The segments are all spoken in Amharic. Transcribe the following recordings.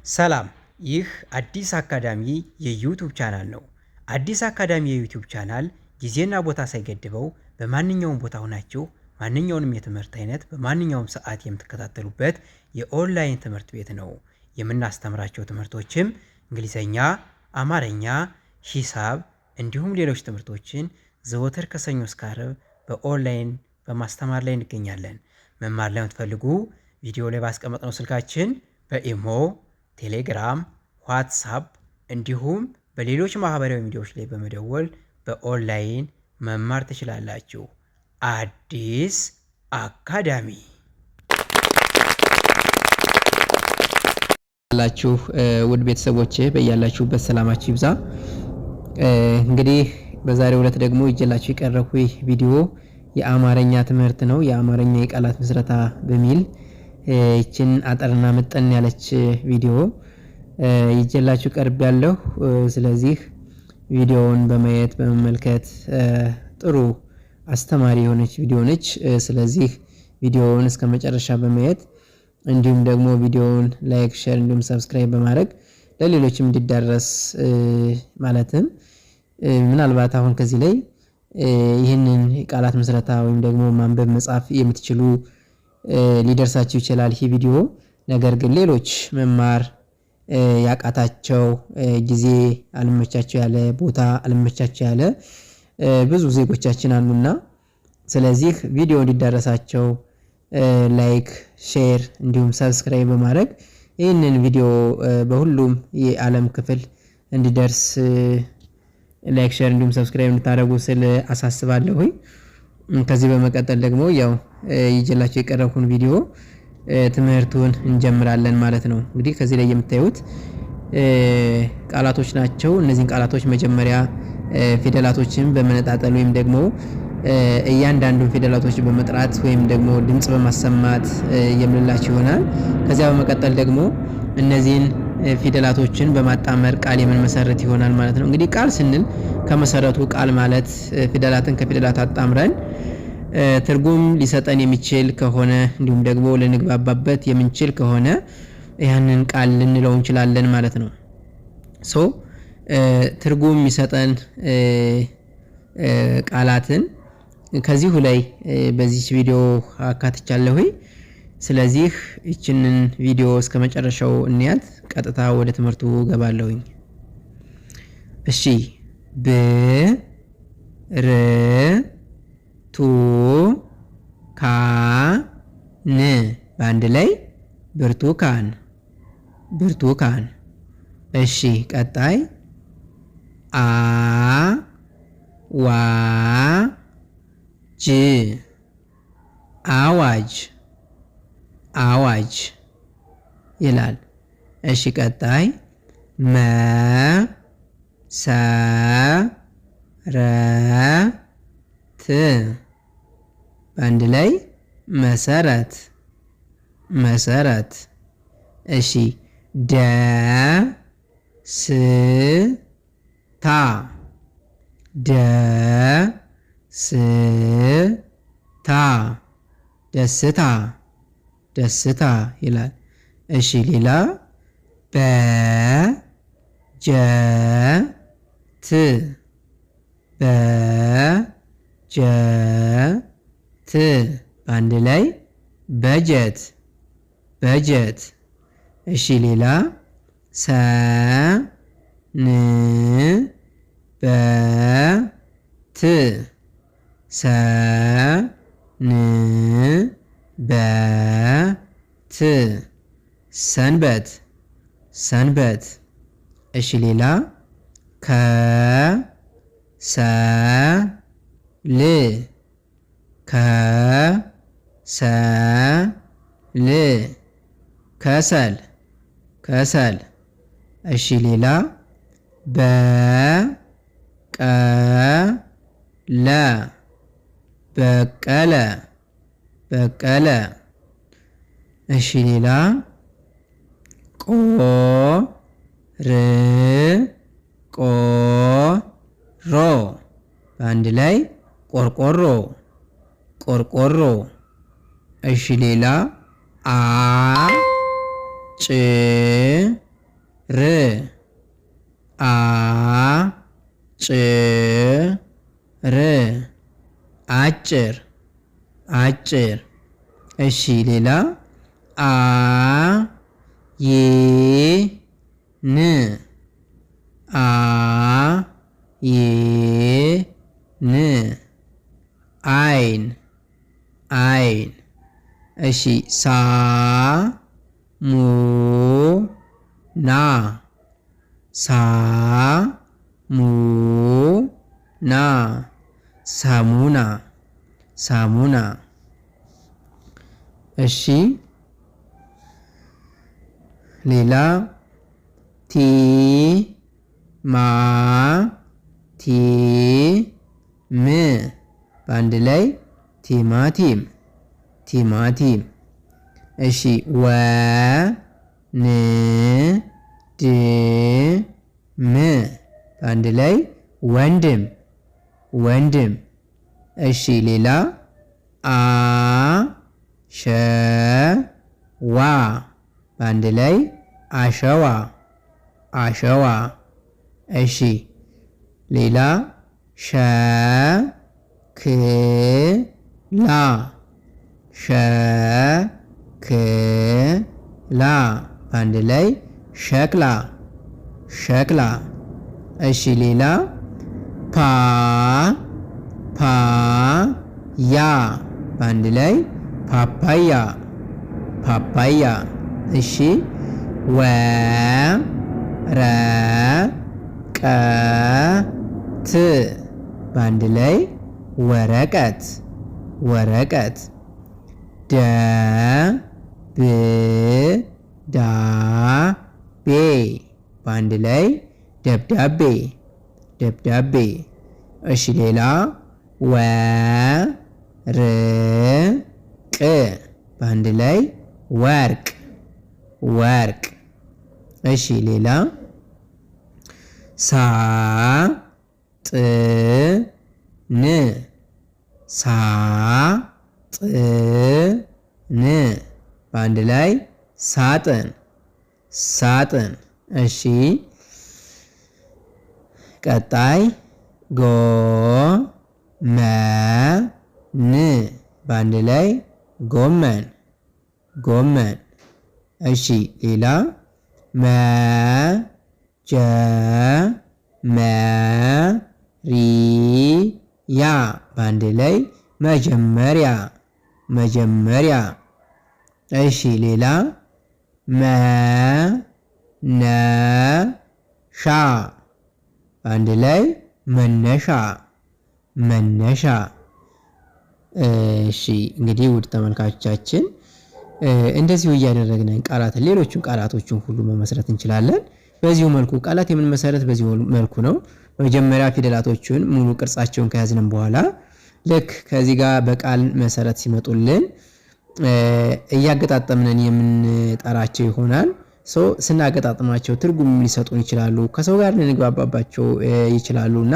ሰላም፣ ይህ አዲስ አካዳሚ የዩቲዩብ ቻናል ነው። አዲስ አካዳሚ የዩቲዩብ ቻናል ጊዜና ቦታ ሳይገድበው በማንኛውም ቦታ ሆናችሁ ማንኛውንም የትምህርት አይነት በማንኛውም ሰዓት የምትከታተሉበት የኦንላይን ትምህርት ቤት ነው። የምናስተምራቸው ትምህርቶችም እንግሊዘኛ፣ አማርኛ፣ ሂሳብ እንዲሁም ሌሎች ትምህርቶችን ዘወትር ከሰኞ እስከ ዓርብ በኦንላይን በማስተማር ላይ እንገኛለን። መማር ለምትፈልጉ ቪዲዮ ላይ ባስቀመጥነው ስልካችን በኢሞ፣ ቴሌግራም፣ ዋትስአፕ እንዲሁም በሌሎች ማህበራዊ ሚዲያዎች ላይ በመደወል በኦንላይን መማር ትችላላችሁ። አዲስ አካዳሚ ያላችሁ ውድ ቤተሰቦቼ በያላችሁበት ሰላማችሁ ይብዛ። እንግዲህ በዛሬው ዕለት ደግሞ ይዤላችሁ የቀረብኩት ቪዲዮ የአማርኛ ትምህርት ነው። የአማርኛ የቃላት ምስረታ በሚል ይችን አጠርና መጠን ያለች ቪዲዮ ይዤላችሁ ቀርብ ያለው። ስለዚህ ቪዲዮውን በማየት በመመልከት ጥሩ አስተማሪ የሆነች ቪዲዮ ነች። ስለዚህ ቪዲዮውን እስከ መጨረሻ በማየት እንዲሁም ደግሞ ቪዲዮውን ላይክ፣ ሼር እንዲሁም ሰብስክራይብ በማድረግ ለሌሎችም እንዲዳረስ ማለትም ምናልባት አሁን ከዚህ ላይ ይህንን ቃላት ምስረታ ወይም ደግሞ ማንበብ መጻፍ የምትችሉ ሊደርሳችሁ ይችላል ይህ ቪዲዮ። ነገር ግን ሌሎች መማር ያቃታቸው ጊዜ አልመቻቸው ያለ ቦታ አልመቻቸው ያለ ብዙ ዜጎቻችን አሉና ስለዚህ ቪዲዮ እንዲዳረሳቸው ላይክ፣ ሼር እንዲሁም ሰብስክራይብ በማድረግ ይህንን ቪዲዮ በሁሉም የዓለም ክፍል እንዲደርስ ላይክ፣ ሼር እንዲሁም ሰብስክራይብ እንድታደርጉ ስል አሳስባለሁ። ከዚህ በመቀጠል ደግሞ ያው ይዤላችሁ የቀረብኩን ቪዲዮ ትምህርቱን እንጀምራለን ማለት ነው። እንግዲህ ከዚህ ላይ የምታዩት ቃላቶች ናቸው። እነዚህን ቃላቶች መጀመሪያ ፊደላቶችን በመነጣጠል ወይም ደግሞ እያንዳንዱን ፊደላቶች በመጥራት ወይም ደግሞ ድምጽ በማሰማት የምንላቸው ይሆናል። ከዚያ በመቀጠል ደግሞ እነዚህን ፊደላቶችን በማጣመር ቃል የምንመሰርት ይሆናል ማለት ነው። እንግዲህ ቃል ስንል ከመሰረቱ ቃል ማለት ፊደላትን ከፊደላት አጣምረን ትርጉም ሊሰጠን የሚችል ከሆነ እንዲሁም ደግሞ ልንግባባበት የምንችል ከሆነ ያንን ቃል ልንለው እንችላለን ማለት ነው። ትርጉም የሚሰጠን ቃላትን ከዚሁ ላይ በዚህ ቪዲዮ አካትቻለሁ። ስለዚህ ይህንን ቪዲዮ እስከ መጨረሻው እንያት። ቀጥታ ወደ ትምህርቱ ገባለሁኝ። እሺ ብርቱካን በአንድ ላይ ብርቱካን ብርቱካን። እሺ ቀጣይ አዋጅ አዋጅ አዋጅ ይላል። እሺ ቀጣይ መሰረት በአንድ ላይ መሰረት መሰረት። እሺ ደስታ ደስታ ደስታ ደስታ ይላል። እሺ ሌላ በጀት በጀት በአንድ ላይ በጀት በጀት። እሺ ሌላ ሰንበት ሰንበት ሰንበት ሰንበት። እሺ ሌላ ከሰል ከሰል ከሰል ከሰል። እሺ ሌላ በቀለ በቀለ በቀለ። እሺ ሌላ ቆርቆሮ በአንድ ላይ ቆርቆሮ ቆርቆሮ። እሺ ሌላ ር አጭር አጭር አጭር። እሺ ሌላ አይን አይን አይን አይን። እሺ ሳሙና ሳሙና ሳሙና ሳሙና። እሺ ሌላ ቲማቲም በአንድ ላይ ቲማቲም ቲማቲም። እሺ ወንድም በአንድ ላይ ወንድም ወንድም። እሺ ሌላ አሸዋ በአንድ ላይ አሸዋ አሸዋ። እሺ ሌላ ሸክላ ሸክላ በአንድ ላይ ሸክላ ሸክላ። እሺ ሌላ ፓፓያ በአንድ ላይ ፓፓያ ፓፓያ። እሺ ወረቀት በአንድ ላይ ወረቀት ወረቀት። ደብዳቤ በአንድ ላይ ደብዳቤ ደብዳቤ። እሺ ሌላ ወርቅ በአንድ ላይ ወርቅ ወርቅ። እሺ ሌላ ሳጥን ሳጥን በአንድ ላይ ሳጥን ሳጥን። እሺ ቀጣይ ጎመን በአንድ ላይ ጎመን ጎመን። እሺ ሌላ መጀመሪያ በአንድ ላይ መጀመሪያ መጀመሪያ። እሺ ሌላ መነሻ በአንድ ላይ መነሻ መነሻ። እሺ እንግዲህ ውድ ተመልካቾቻችን እንደዚሁ እያደረግን ቃላትን ሌሎቹን ቃላቶችን ሁሉ መመስረት እንችላለን። በዚሁ መልኩ ቃላት የምንመሰረት በዚሁ መልኩ ነው። በመጀመሪያ ፊደላቶቹን ሙሉ ቅርጻቸውን ከያዝንም በኋላ ልክ ከዚህ ጋር በቃል መሰረት ሲመጡልን እያገጣጠምነን የምንጠራቸው ይሆናል። ስናገጣጥማቸው ትርጉም ሊሰጡን ይችላሉ፣ ከሰው ጋር ልንግባባባቸው ይችላሉ እና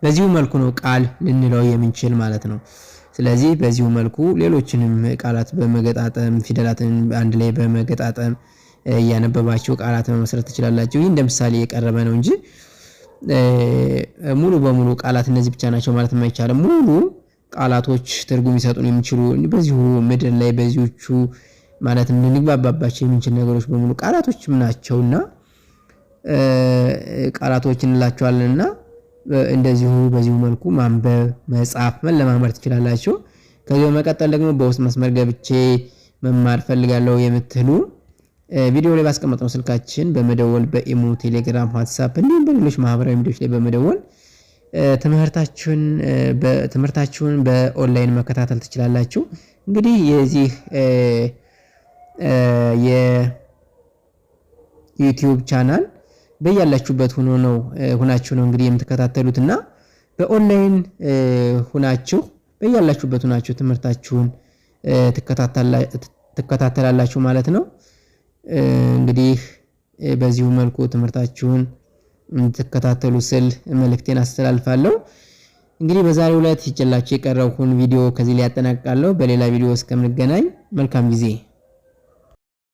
በዚሁ መልኩ ነው ቃል ልንለው የምንችል ማለት ነው። ስለዚህ በዚሁ መልኩ ሌሎችንም ቃላት በመገጣጠም ፊደላትን አንድ ላይ በመገጣጠም እያነበባቸው ቃላት መመስረት ትችላላችሁ። ይህ እንደ ምሳሌ የቀረበ ነው እንጂ ሙሉ በሙሉ ቃላት እነዚህ ብቻ ናቸው ማለት የማይቻልም። ሙሉ ቃላቶች ትርጉም ሊሰጡን የሚችሉ በዚሁ ምድር ላይ በዚሁቹ ማለትም ልንግባባባቸው የምንችል ነገሮች በሙሉ ቃላቶችም ናቸውና ቃላቶች እንላቸዋለንና እንደዚሁ በዚሁ መልኩ ማንበብ መጻፍ መለማመድ ትችላላችሁ። ከዚህ በመቀጠል ደግሞ በውስጥ መስመር ገብቼ መማር ፈልጋለሁ የምትሉ ቪዲዮ ላይ ባስቀመጥነው ስልካችን በመደወል በኢሞ፣ ቴሌግራም፣ ዋትስአፕ እንዲሁም በሌሎች ማህበራዊ ሚዲያዎች ላይ በመደወል ትምህርታችሁን በኦንላይን መከታተል ትችላላችሁ። እንግዲህ የዚህ የዩቲዩብ ቻናል በያላችሁበት ሁናችሁ ነው እንግዲህ የምትከታተሉትና በኦንላይን ሁናችሁ በያላችሁበት ሁናችሁ ትምህርታችሁን ትከታተላላችሁ ማለት ነው። እንግዲህ በዚሁ መልኩ ትምህርታችሁን እንድትከታተሉ ስል መልእክቴን አስተላልፋለሁ። እንግዲህ በዛሬው ዕለት ይዤላችሁ የቀረብኩን ቪዲዮ ከዚህ ላይ ያጠናቅቃለሁ። በሌላ ቪዲዮ እስከምንገናኝ መልካም ጊዜ